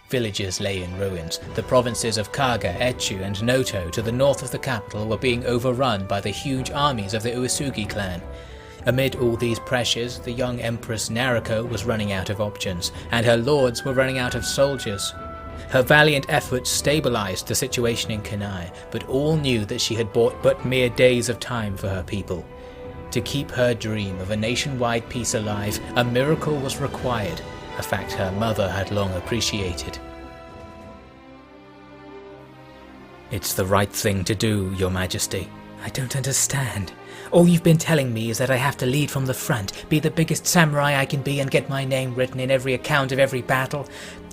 Villages lay in ruins. The provinces of Kaga, Echu and Noto to the north of the capital were being overrun by the huge armies of the Uesugi clan. Amid all these pressures, the young Empress Nariko was running out of options, and her lords were running out of soldiers. Her valiant efforts stabilized the situation in Kanai, but all knew that she had bought but mere days of time for her people. To keep her dream of a nationwide peace alive, a miracle was required, a fact her mother had long appreciated. "It's the right thing to do, Your Majesty." "I don't understand. All you've been telling me is that I have to lead from the front, be the biggest samurai I can be and get my name written in every account of every battle,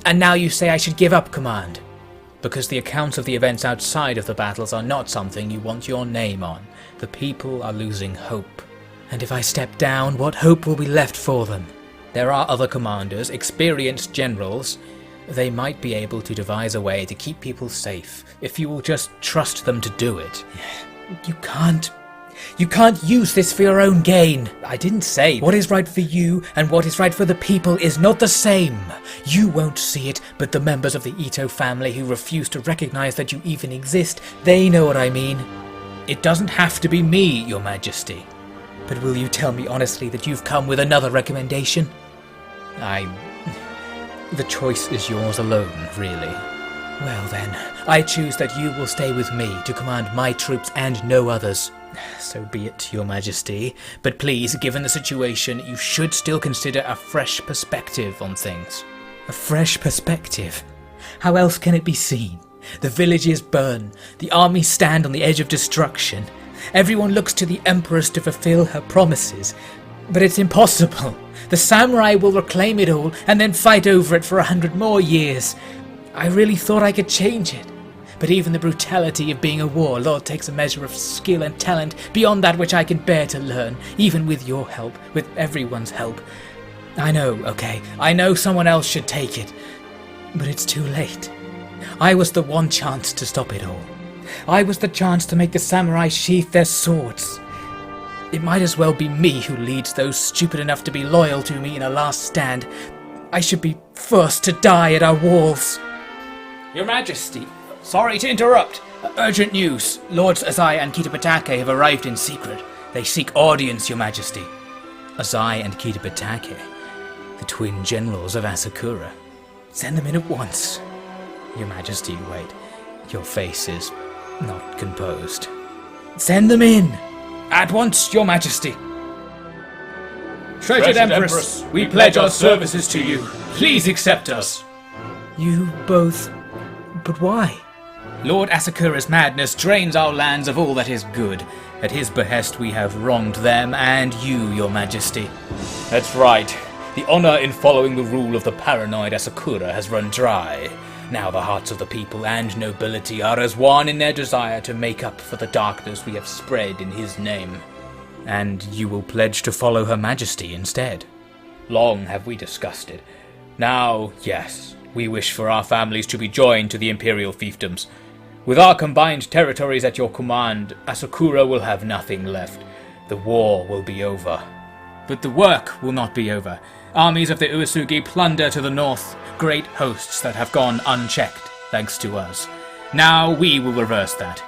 and now you say I should give up command." "Because the accounts of the events outside of the battles are not something you want your name on. The people are losing hope. And if I step down, what hope will be left for them? There are other commanders, experienced generals. They might be able to devise a way to keep people safe, if you will just trust them to do it." You can't use this for your own gain. I didn't say what is right for you and what is right for the people is not the same. You won't see it, but the members of the Ito family who refuse to recognize that you even exist, they know what I mean. "It doesn't have to be me, Your Majesty." "But will you tell me honestly that you've come with another recommendation?" The choice is yours alone, really." "Well then, I choose that you will stay with me to command my troops and no others." "So be it, Your Majesty, but please, given the situation, you should still consider a fresh perspective on things." "A fresh perspective? How else can it be seen? The villages burn, the armies stand on the edge of destruction. Everyone looks to the Empress to fulfill her promises. But it's impossible. The samurai will reclaim it all and then fight over it for 100 more years. I really thought I could change it. But even the brutality of being a warlord takes a measure of skill and talent beyond that which I can bear to learn, even with your help, with everyone's help. I know someone else should take it, but it's too late. I was the one chance to stop it all. I was the chance to make the samurai sheath their swords. It might as well be me who leads those stupid enough to be loyal to me in a last stand. I should be first to die at our walls." "Your Majesty, sorry to interrupt. Urgent news. Lords Azai and Kitapatake have arrived in secret. They seek audience, Your Majesty." "Azai and Kitapatake? The twin generals of Asakura. Send them in at once." "Your Majesty, wait. Your face is not composed." "Send them in! At once, Your Majesty!" Treasured Empress, we pledge our services to you. Please accept us." "You both... but why?" "Lord Asakura's madness drains our lands of all that is good. At his behest we have wronged them and you, Your Majesty." "That's right. The honor in following the rule of the paranoid Asakura has run dry. Now the hearts of the people and nobility are as one in their desire to make up for the darkness we have spread in his name." "And you will pledge to follow Her Majesty instead?" "Long have we discussed it. Now, yes, we wish for our families to be joined to the imperial fiefdoms. With our combined territories at your command, Asakura will have nothing left. The war will be over." "But the work will not be over. Armies of the Uesugi plunder to the north, great hosts that have gone unchecked, thanks to us. Now we will reverse that.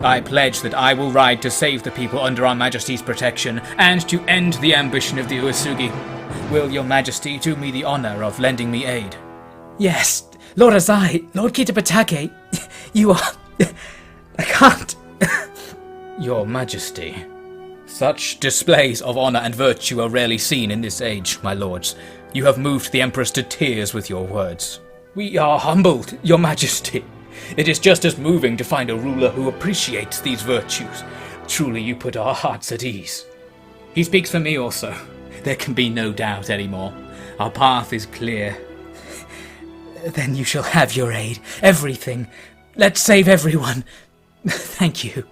I pledge that I will ride to save the people under our Majesty's protection, and to end the ambition of the Uesugi. Will Your Majesty do me the honor of lending me aid?" "Yes, Lord Azai, Lord Kitapatake, you are... I can't..." "Your Majesty, such displays of honor and virtue are rarely seen in this age, my lords. You have moved the Empress to tears with your words." "We are humbled, Your Majesty. It is just as moving to find a ruler who appreciates these virtues. Truly you put our hearts at ease." "He speaks for me also. There can be no doubt anymore. Our path is clear." "Then you shall have your aid. Everything. Let's save everyone. Thank you."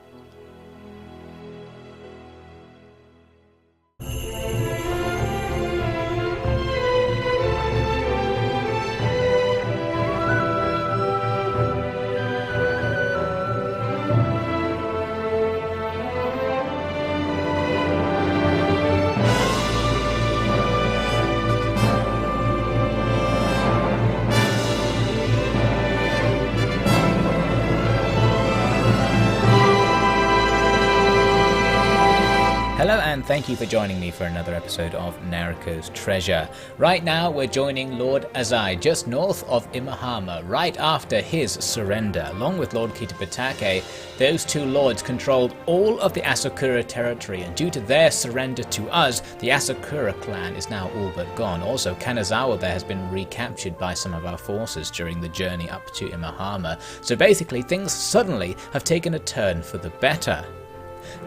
thank you for joining me for another episode of Nariko's Treasure. Right now we're joining Lord Azai just north of Imahama, right after his surrender. Along with Lord Kitabatake, those two lords controlled all of the Asakura territory, and due to their surrender to us, the Asakura clan is now all but gone. Also, Kanazawa there has been recaptured by some of our forces during the journey up to Imahama. So basically things suddenly have taken a turn for the better.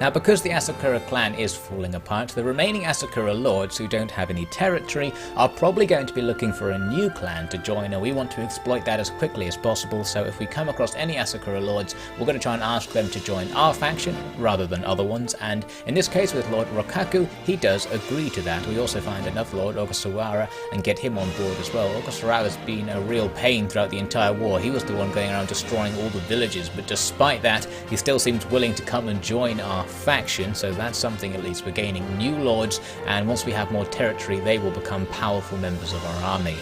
Now, because the Asakura clan is falling apart, the remaining Asakura lords who don't have any territory are probably going to be looking for a new clan to join, and we want to exploit that as quickly as possible. So if we come across any Asakura lords, we're going to try and ask them to join our faction rather than other ones, and in this case with Lord Rokaku, he does agree to that. We also find another lord, Ogasawara, and get him on board as well. Ogasawara's been a real pain throughout the entire war. He was the one going around destroying all the villages, but despite that, he still seems willing to come and join our faction, so that's something. At least we're gaining new lords, and once we have more territory, they will become powerful members of our army.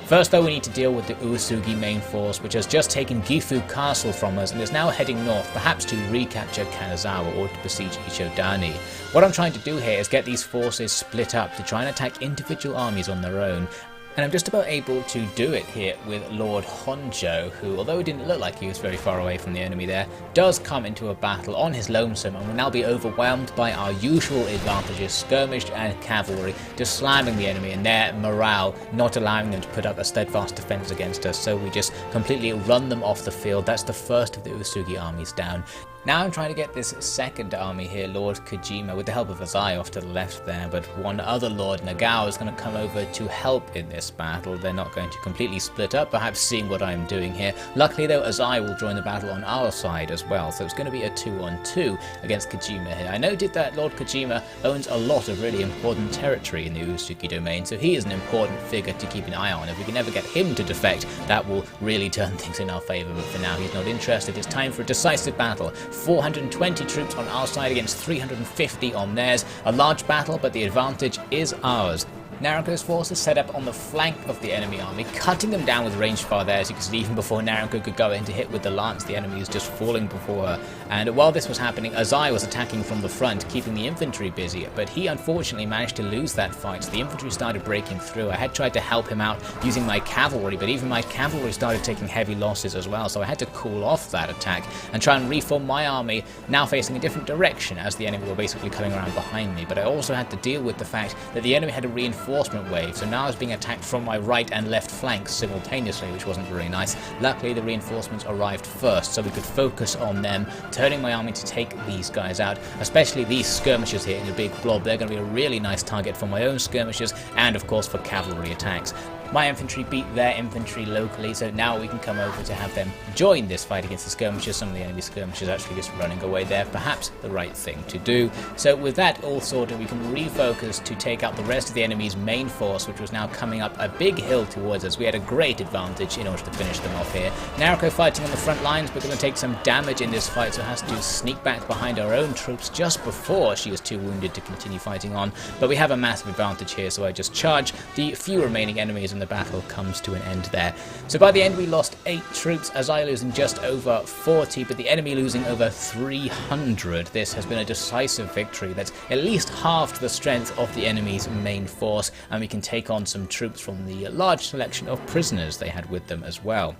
First though, we need to deal with the Uesugi main force, which has just taken Gifu Castle from us and is now heading north, perhaps to recapture Kanazawa or to besiege Ichodani. What I'm trying to do here is get these forces split up to try and attack individual armies on their own. And I'm just about able to do it here with Lord Honjo, who, although it didn't look like he was very far away from the enemy there, does come into a battle on his lonesome and will now be overwhelmed by our usual advantages, skirmish and cavalry, just slamming the enemy and their morale, not allowing them to put up a steadfast defense against us. So we just completely run them off the field. That's the first of the Uesugi armies down. Now I'm trying to get this second army here, Lord Kojima, with the help of Azai off to the left there, but one other Lord, Nagao, is going to come over to help in this battle. They're not going to completely split up, perhaps seeing what I'm doing here. Luckily though, Azai will join the battle on our side as well, so it's going to be a 2-on-2 against Kojima here. I noted that Lord Kojima owns a lot of really important territory in the Uesugi domain, so he is an important figure to keep an eye on. If we can ever get him to defect, that will really turn things in our favour, but for now he's not interested. It's time for a decisive battle. 420 troops on our side against 350 on theirs. A large battle, but the advantage is ours. Nariko's forces set up on the flank of the enemy army, cutting them down with range fire there. As you can see, even before Nariko could go in to hit with the lance, the enemy is just falling before her. And while this was happening, Azai was attacking from the front, keeping the infantry busy, but he unfortunately managed to lose that fight. So the infantry started breaking through. I had tried to help him out using my cavalry, but even my cavalry started taking heavy losses as well, so I had to cool off that attack and try and reform my army, now facing a different direction as the enemy were basically coming around behind me. But I also had to deal with the fact that the enemy had a reinforcement wave, so now I was being attacked from my right and left flanks simultaneously, which wasn't very nice. Luckily the reinforcements arrived first, so we could focus on them, turning my army to take these guys out, especially these skirmishers here in a big blob. They're going to be a really nice target for my own skirmishers and of course for cavalry attacks. My infantry beat their infantry locally, so now we can come over to have them join this fight against the skirmishers. Some of the enemy skirmishers actually just running away there, perhaps the right thing to do. So with that all sorted, we can refocus to take out the rest of the enemy's main force, which was now coming up a big hill towards us. We had a great advantage in order to finish them off here. Nariko fighting on the front lines, but going to take some damage in this fight, so has to sneak back behind our own troops just before she is too wounded to continue fighting on. But we have a massive advantage here, so I just charge. The few remaining enemies and the battle comes to an end there. So by the end we lost 8 troops, Azai losing just over 40, but the enemy losing over 300. This has been a decisive victory that's at least halved the strength of the enemy's main force, and we can take on some troops from the large selection of prisoners they had with them as well.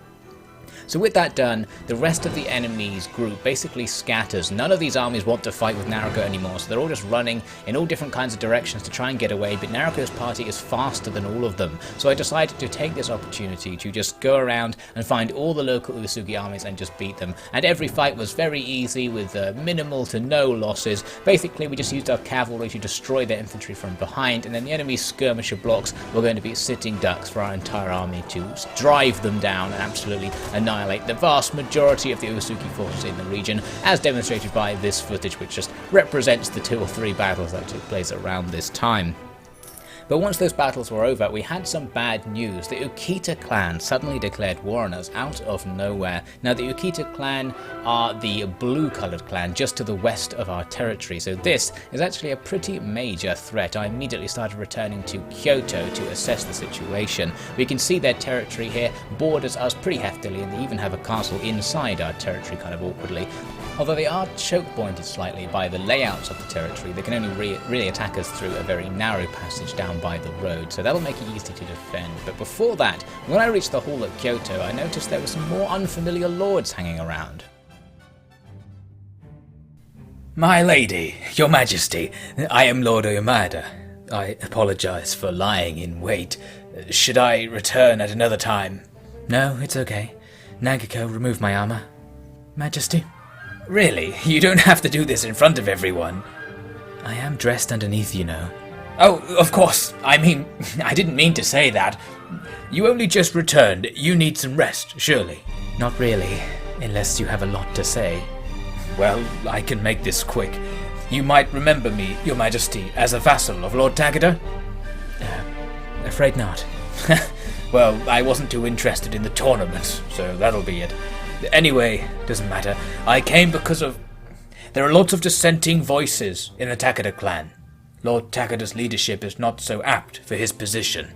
So with that done, the rest of the enemy's group basically scatters. None of these armies want to fight with Nariko anymore, so they're all just running in all different kinds of directions to try and get away, but Nariko's party is faster than all of them. So I decided to take this opportunity to just go around and find all the local Uesugi armies and just beat them. And every fight was very easy with minimal to no losses. Basically we just used our cavalry to destroy their infantry from behind, and then the enemy's skirmisher blocks were going to be sitting ducks for our entire army to drive them down and absolutely annihilate the vast majority of the Uesugi forces in the region, as demonstrated by this footage, which just represents the 2 or 3 battles that took place around this time. But once those battles were over, we had some bad news. The Ukita clan suddenly declared war on us out of nowhere. Now the Ukita clan are the blue-coloured clan just to the west of our territory, so this is actually a pretty major threat. I immediately started returning to Kyoto to assess the situation. We can see their territory here borders us pretty heftily, and they even have a castle inside our territory kind of awkwardly. Although they are choke-pointed slightly by the layouts of the territory, they can only really attack us through a very narrow passage down by the road, so that'll make it easy to defend. But before that, when I reached the hall at Kyoto, I noticed there were some more unfamiliar lords hanging around. My lady, your majesty, I am Lord Oyamada. I apologize for lying in wait. Should I return at another time? No, it's okay. Nagiko, remove my armor. Majesty? Really? You don't have to do this in front of everyone. I am dressed underneath, you know. Oh, of course. I mean, I didn't mean to say that. You only just returned. You need some rest, surely. Not really, unless you have a lot to say. Well, I can make this quick. You might remember me, your majesty, as a vassal of Lord Takeda? Afraid not. Well, I wasn't too interested in the tournament, so that'll be it. Anyway, doesn't matter. I came because of... There are lots of dissenting voices in the Takeda clan. Lord Takeda's leadership is not so apt for his position.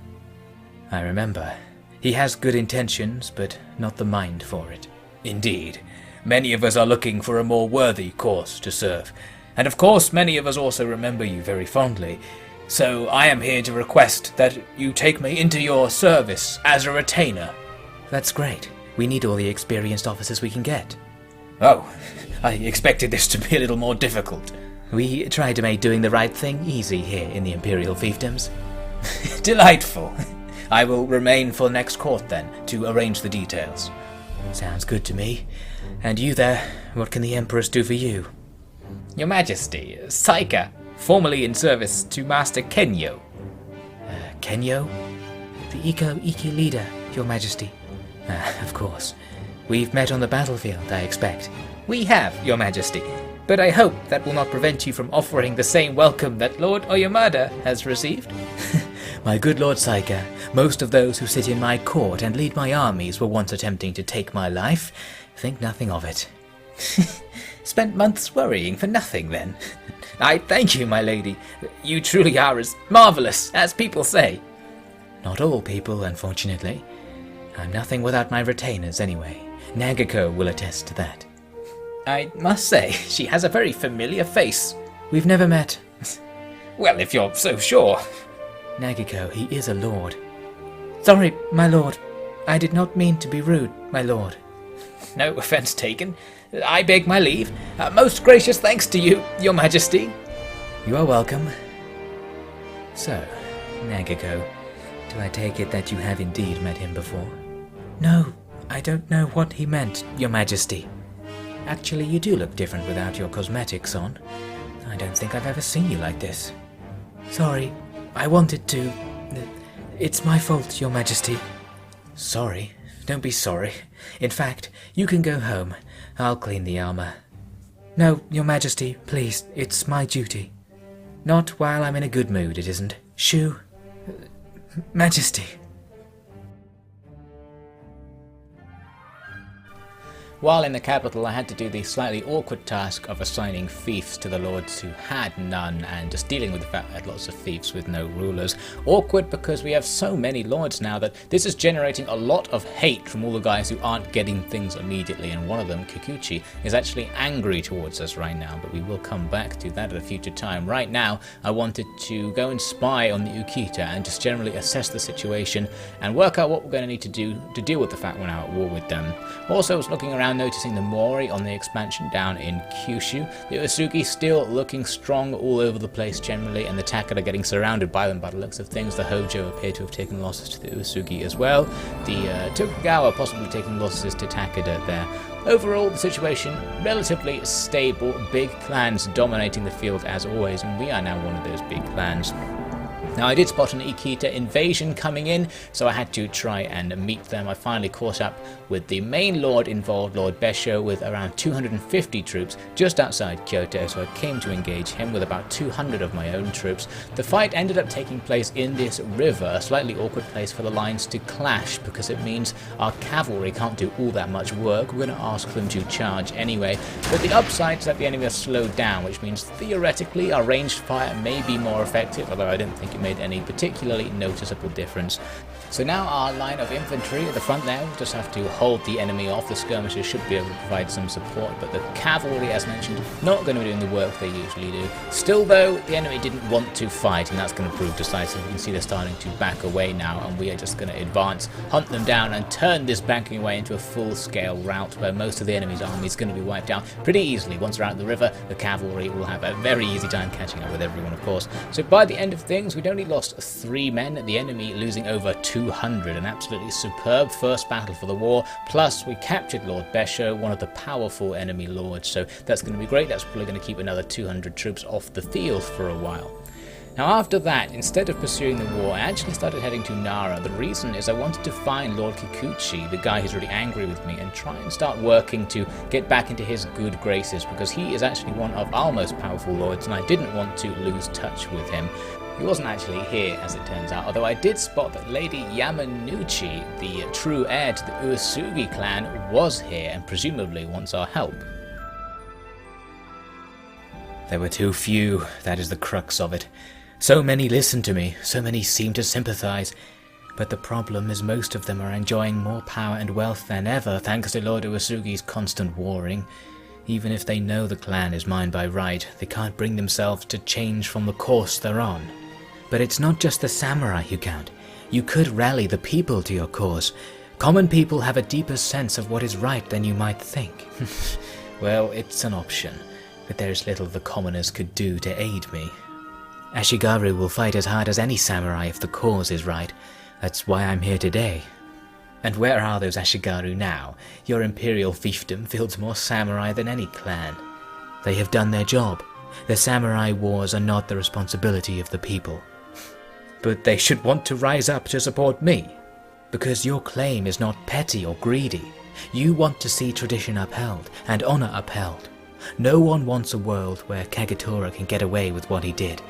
I remember. He has good intentions, but not the mind for it. Indeed. Many of us are looking for a more worthy cause to serve. And of course, many of us also remember you very fondly. So I am here to request that you take me into your service as a retainer. That's great. We need all the experienced officers we can get. Oh, I expected this to be a little more difficult. We try to make doing the right thing easy here in the Imperial fiefdoms. Delightful. I will remain for next court then, to arrange the details. Sounds good to me. And you there, what can the Empress do for you? Your Majesty, Saika, formerly in service to Master Kenyo. Kenyo? The Iki leader, your majesty. Of course. We've met on the battlefield, I expect. We have, your majesty, but I hope that will not prevent you from offering the same welcome that Lord Oyamada has received. My good Lord Saika, most of those who sit in my court and lead my armies were once attempting to take my life. Think nothing of it. Spent months worrying for nothing, then. I thank you, my lady. You truly are as marvellous as people say. Not all people, unfortunately. I'm nothing without my retainers, anyway. Nagiko will attest to that. I must say, she has a very familiar face. We've never met. Well, if you're so sure. Nagiko, he is a lord. Sorry, my lord. I did not mean to be rude, my lord. No offence taken. I beg my leave. Most gracious thanks to you, your majesty. You are welcome. So, Nagiko, do I take it that you have indeed met him before? No, I don't know what he meant, your majesty. Actually, you do look different without your cosmetics on. I don't think I've ever seen you like this. Sorry, I wanted to... It's my fault, your majesty. Sorry? Don't be sorry. In fact, you can go home. I'll clean the armor. No, your majesty, please, it's my duty. Not while I'm in a good mood, it isn't. Shoo. Majesty. While in the capital, I had to do the slightly awkward task of assigning fiefs to the lords who had none, and just dealing with the fact that I had lots of fiefs with no rulers. Awkward because we have so many lords now that this is generating a lot of hate from all the guys who aren't getting things immediately, and one of them, Kikuchi, is actually angry towards us right now, but we will come back to that at a future time. Right now, I wanted to go and spy on the Ukita and just generally assess the situation and work out what we're going to need to do to deal with the fact we're now at war with them. Also, I was looking around noticing the Mori on the expansion down in Kyushu, the Uesugi still looking strong all over the place generally, and the Takeda getting surrounded by them by the looks of things. The Hojo appear to have taken losses to the Uesugi as well, the Tokugawa possibly taking losses to Takeda there. Overall, the situation relatively stable, big clans dominating the field as always, and we are now one of those big clans. Now, I did spot an Ikita invasion coming in, so I had to try and meet them. I finally caught up with the main lord involved, Lord Besho, with around 250 troops just outside Kyoto, so I came to engage him with about 200 of my own troops. The fight ended up taking place in this river, a slightly awkward place for the lines to clash, because it means our cavalry can't do all that much work. We're going to ask them to charge anyway, but the upside is that the enemy are slowed down, which means theoretically our ranged fire may be more effective, although I don't think it may made any particularly noticeable difference. So now our line of infantry at the front there will just have to hold the enemy off. The skirmishers should be able to provide some support, but the cavalry, as mentioned, not going to be doing the work they usually do. Still though, the enemy didn't want to fight, and that's going to prove decisive. You can see they're starting to back away now, and we are just going to advance, hunt them down, and turn this backing away into a full-scale rout where most of the enemy's army is going to be wiped out pretty easily. Once they're out of the river, the cavalry will have a very easy time catching up with everyone, of course. So by the end of things, we'd only lost 3 men, the enemy losing over 200, an absolutely superb first battle for the war. Plus, we captured Lord Besho, one of the powerful enemy lords, so that's going to be great. That's probably going to keep another 200 troops off the field for a while. Now after that, instead of pursuing the war, I actually started heading to Nara. The reason is I wanted to find Lord Kikuchi, the guy who's really angry with me, and try and start working to get back into his good graces, because he is actually one of our most powerful lords, and I didn't want to lose touch with him. He wasn't actually here, as it turns out, although I did spot that Lady Yamanouchi, the true heir to the Uesugi clan, was here and presumably wants our help. There were too few, that is the crux of it. So many listened to me, so many seemed to sympathize, but the problem is most of them are enjoying more power and wealth than ever thanks to Lord Uesugi's constant warring. Even if they know the clan is mine by right, they can't bring themselves to change from the course they're on. But it's not just the samurai who count. You could rally the people to your cause. Common people have a deeper sense of what is right than you might think. Well, it's an option, but there's little the commoners could do to aid me. Ashigaru will fight as hard as any samurai if the cause is right. That's why I'm here today. And where are those Ashigaru now? Your imperial fiefdom fields more samurai than any clan. They have done their job. The samurai wars are not the responsibility of the people. But they should want to rise up to support me. Because your claim is not petty or greedy. You want to see tradition upheld and honor upheld. No one wants a world where Kagetora can get away with what he did.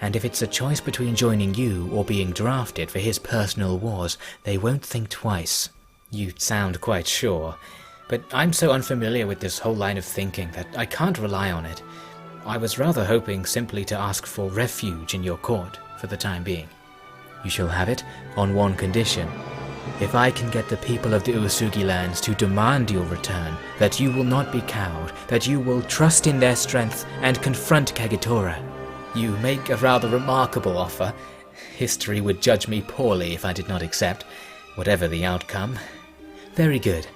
And if it's a choice between joining you or being drafted for his personal wars, they won't think twice. You sound quite sure. But I'm so unfamiliar with this whole line of thinking that I can't rely on it. I was rather hoping simply to ask for refuge in your court for the time being. You shall have it on one condition. If I can get the people of the Uesugi lands to demand your return, that you will not be cowed, that you will trust in their strength and confront Kagetora. You make a rather remarkable offer. History would judge me poorly if I did not accept, whatever the outcome. Very good.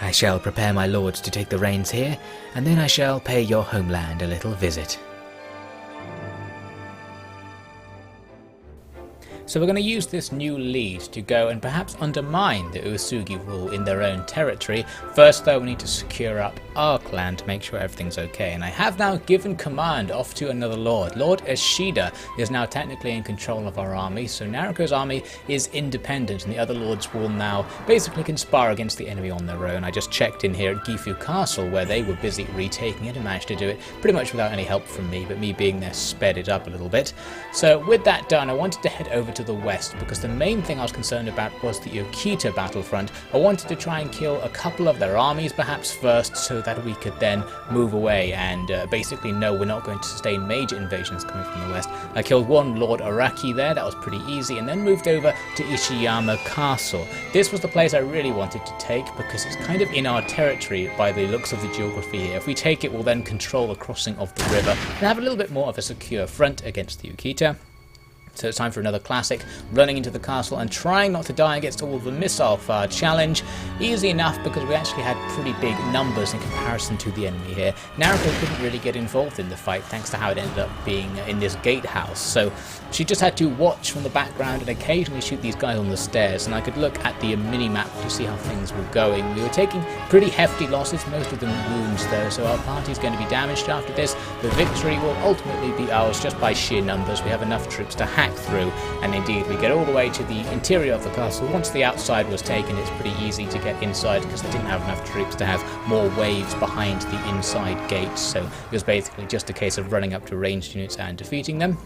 I shall prepare my lords to take the reins here, and then I shall pay your homeland a little visit. So we're going to use this new lead to go and perhaps undermine the Uesugi rule in their own territory. First though, we need to secure up our clan to make sure everything's okay. And I have now given command off to another lord. Lord Ishida is now technically in control of our army, so Nariko's army is independent and the other lords will now basically conspire against the enemy on their own. I just checked in here at Gifu Castle where they were busy retaking it and managed to do it pretty much without any help from me, but me being there sped it up a little bit. So with that done, I wanted to head over to the west because the main thing I was concerned about was the Okita battlefront. I wanted to try and kill a couple of their armies perhaps first so that we could then move away and basically know we're not going to sustain major invasions coming from the west. I killed one Lord Araki there, that was pretty easy, and then moved over to Ishiyama Castle. This was the place I really wanted to take because it's kind of in our territory by the looks of the geography here. If we take it, we'll then control the crossing of the river and have a little bit more of a secure front against the Okita. So it's time for another classic, running into the castle and trying not to die against all of the missile fire challenge. Easy enough because we actually had pretty big numbers in comparison to the enemy here. Nariko couldn't really get involved in the fight thanks to how it ended up being in this gatehouse, so she just had to watch from the background and occasionally shoot these guys on the stairs, and I could look at the mini-map to see how things were going. We were taking pretty hefty losses, most of them wounds though, so our party's going to be damaged after this. The victory will ultimately be ours just by sheer numbers. We have enough troops to hack through, and indeed we get all the way to the interior of the castle. Once the outside was taken, it's pretty easy to get inside because they didn't have enough troops to have more waves behind the inside gates, so it was basically just a case of running up to ranged units and defeating them.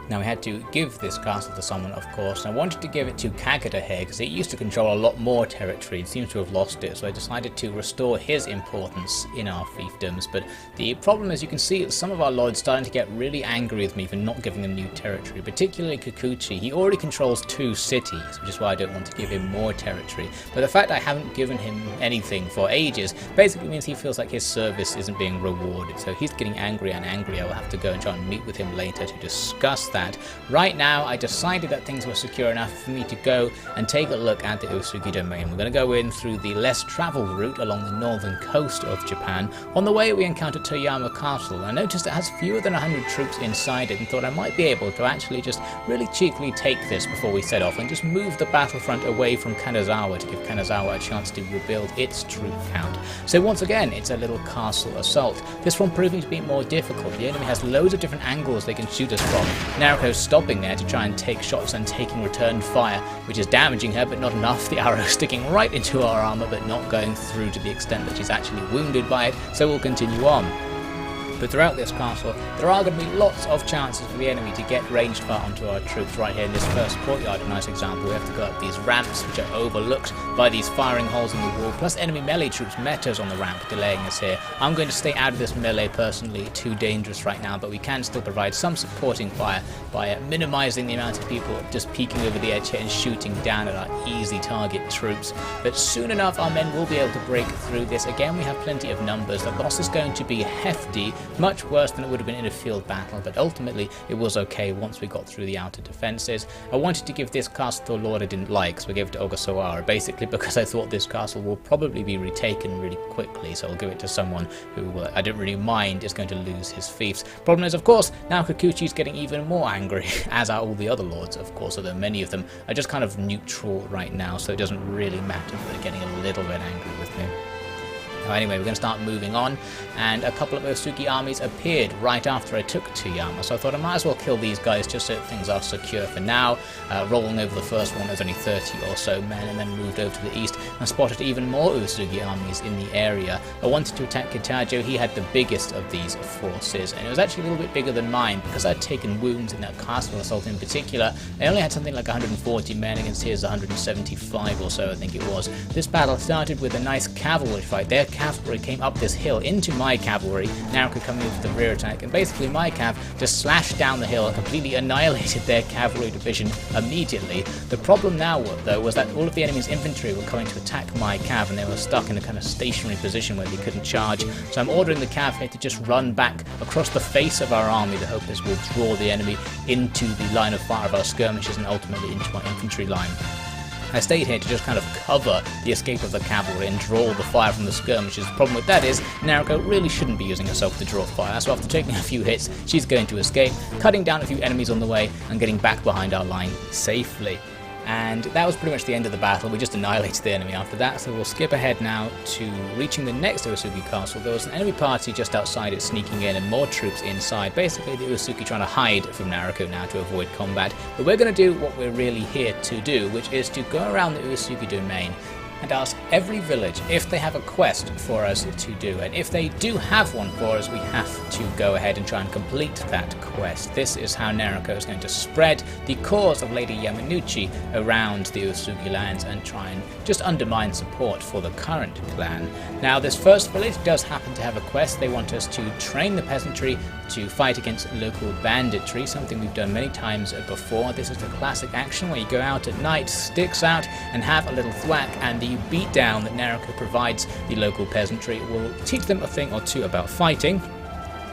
Now, we had to give this castle to someone, of course, and I wanted to give it to Kagura here because it used to control a lot more territory and seems to have lost it, so I decided to restore his importance in our fiefdoms. But the problem, as you can see, is some of our lords starting to get really angry with me for not giving them new territory, particularly Kikuchi. He already controls 2 cities, which is why I don't want to give him more territory. But the fact I haven't given him anything for ages basically means he feels like his service isn't being rewarded, so he's getting angrier and angrier. I will have to go and try and meet with him later to discuss that. Right now, I decided that things were secure enough for me to go and take a look at the Uesugi domain. We're going to go in through the less traveled route along the northern coast of Japan. On the way, we encountered Toyama Castle. I noticed it has fewer than 100 troops inside it and thought I might be able to actually just really cheekily take this before we set off and just move the battlefront away from Kanazawa to give Kanazawa a chance to rebuild its troop count. So once again, it's a little castle assault. This one proving to be more difficult. The enemy has loads of different angles they can shoot us from. Nariko's stopping there to try and take shots and taking return fire, which is damaging her but not enough. The arrow sticking right into our armour but not going through to the extent that she's actually wounded by it, so we'll continue on. But throughout this castle, there are going to be lots of chances for the enemy to get ranged fire onto our troops. Right here in this first courtyard, a nice example, we have to go up these ramps which are overlooked by these firing holes in the wall, plus enemy melee troops met us on the ramp, delaying us here. I'm going to stay out of this melee personally, too dangerous right now, but we can still provide some supporting fire by minimising the amount of people just peeking over the edge here and shooting down at our easy target troops. But soon enough, our men will be able to break through this. Again, we have plenty of numbers. The loss is going to be hefty, much worse than it would have been in a field battle, but ultimately it was okay once we got through the outer defences. I wanted to give this castle to a lord I didn't like, so I gave it to Ogasawara, basically because I thought this castle will probably be retaken really quickly, so I'll give it to someone who I don't really mind is going to lose his fiefs. Problem is, of course, now Kikuchi's getting even more angry, as are all the other lords, of course, although many of them are just kind of neutral right now, so it doesn't really matter, but they're getting a little bit angry with me. Anyway, we're going to start moving on, and a couple of Uesugi armies appeared right after I took Toyama, so I thought I might as well kill these guys just so things are secure for now. Rolling over the first one, there's only 30 or so men, and then moved over to the east and spotted even more Uesugi armies in the area. I wanted to attack Kitajo. He had the biggest of these forces, and it was actually a little bit bigger than mine because I'd taken wounds in that castle assault in particular. I only had something like 140 men against his 175 or so, I think it was. This battle started with a nice cavalry fight. Their cavalry came up this hill into my cavalry, Nariko coming in with the rear attack, and basically my cav just slashed down the hill and completely annihilated their cavalry division immediately. The problem now, though, was that all of the enemy's infantry were coming to attack my cav, and they were stuck in a kind of stationary position where they couldn't charge. So I'm ordering the cav here to just run back across the face of our army. The hope is we'll draw the enemy into the line of fire of our skirmishers and ultimately into our infantry line. I stayed here to just kind of cover the escape of the cavalry and draw the fire from the skirmishers. The problem with that is Nariko really shouldn't be using herself to draw fire, so after taking a few hits, she's going to escape, cutting down a few enemies on the way and getting back behind our line safely. And that was pretty much the end of the battle. We just annihilated the enemy after that, so we'll skip ahead now to reaching the next Uesugi castle. There was an enemy party just outside it sneaking in and more troops inside. Basically the Uesugi trying to hide from Nariko now to avoid combat. But we're going to do what we're really here to do, which is to go around the Uesugi domain and ask every village if they have a quest for us to do, and if they do have one for us, we have to go ahead and try and complete that quest. This is how Nariko is going to spread the cause of Lady Yamanouchi around the Uesugi lands and try and just undermine support for the current clan. Now, this first village does happen to have a quest. They want us to train the peasantry to fight against local banditry, something we've done many times before. This is the classic action where you go out at night, sticks out, and have a little thwack, and the beatdown that Nariko provides the local peasantry will teach them a thing or two about fighting.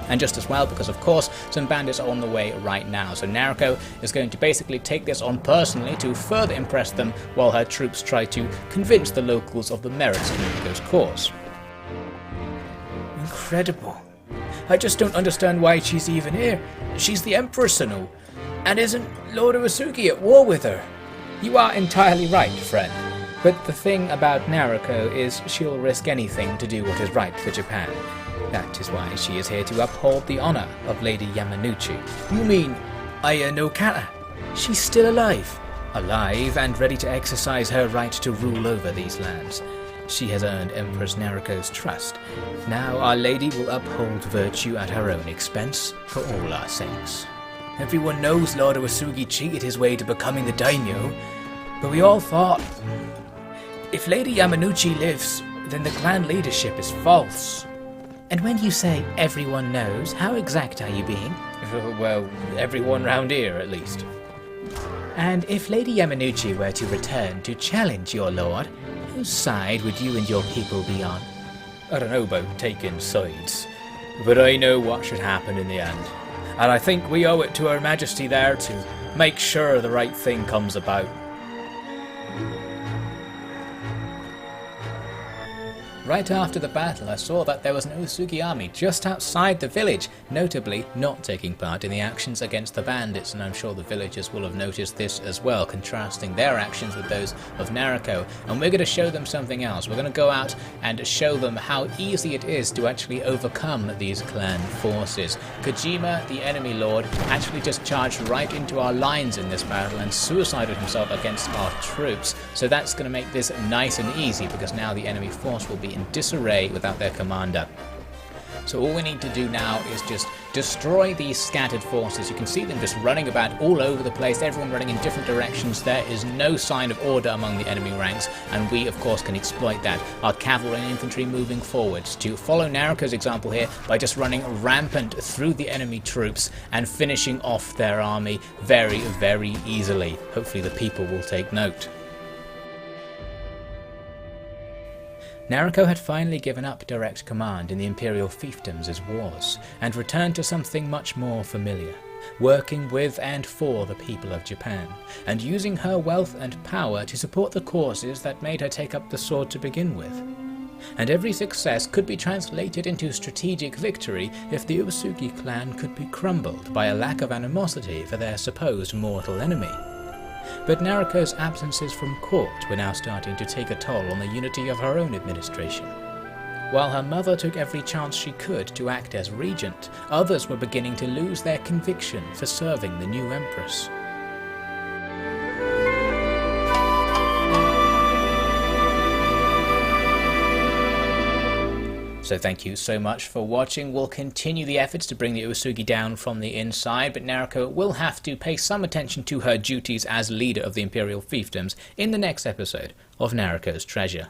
And just as well, because of course some bandits are on the way right now, so Nariko is going to basically take this on personally to further impress them while her troops try to convince the locals of the merits of Nariko's cause. Incredible. I just don't understand why she's even here. She's the empress and all. And isn't Lord Uesugi at war with her? You are entirely right, friend. But the thing about Nariko is she'll risk anything to do what is right for Japan. That is why she is here to uphold the honor of Lady Yamanouchi. You mean Aya no Kata? She's still alive? Alive and ready to exercise her right to rule over these lands. She has earned Empress Nariko's trust. Now our lady will uphold virtue at her own expense for all our sakes. Everyone knows Lord Uesugi cheated his way to becoming the daimyo, but we all thought, if Lady Yamanouchi lives, then the clan leadership is false. And when you say everyone knows, how exact are you being? Well, everyone round here, at least. And if Lady Yamanouchi were to return to challenge your lord, whose side would you and your people be on? I don't know about taking sides, but I know what should happen in the end. And I think we owe it to Her Majesty there to make sure the right thing comes about. Right after the battle, I saw that there was an Uesugi army just outside the village, notably not taking part in the actions against the bandits, and I'm sure the villagers will have noticed this as well, contrasting their actions with those of Nariko. And we're going to show them something else. We're going to go out and show them how easy it is to actually overcome these clan forces. Kojima, the enemy lord, actually just charged right into our lines in this battle and suicided himself against our troops, so that's going to make this nice and easy, because now the enemy force will be in disarray without their commander. So all we need to do now is just destroy these scattered forces. You can see them just running about all over the place, everyone running in different directions. There is no sign of order among the enemy ranks, and we of course can exploit that. Our cavalry and infantry moving forwards to follow Nariko's example here by just running rampant through the enemy troops and finishing off their army very, very easily. Hopefully the people will take note. Nariko had finally given up direct command in the imperial fiefdoms' wars, and returned to something much more familiar, working with and for the people of Japan, and using her wealth and power to support the causes that made her take up the sword to begin with. And every success could be translated into strategic victory if the Uesugi clan could be crumbled by a lack of animosity for their supposed mortal enemy. But Nariko's absences from court were now starting to take a toll on the unity of her own administration. While her mother took every chance she could to act as regent, others were beginning to lose their conviction for serving the new empress. So thank you so much for watching. We'll continue the efforts to bring the Uesugi down from the inside, but Nariko will have to pay some attention to her duties as leader of the imperial fiefdoms in the next episode of Nariko's Treasure.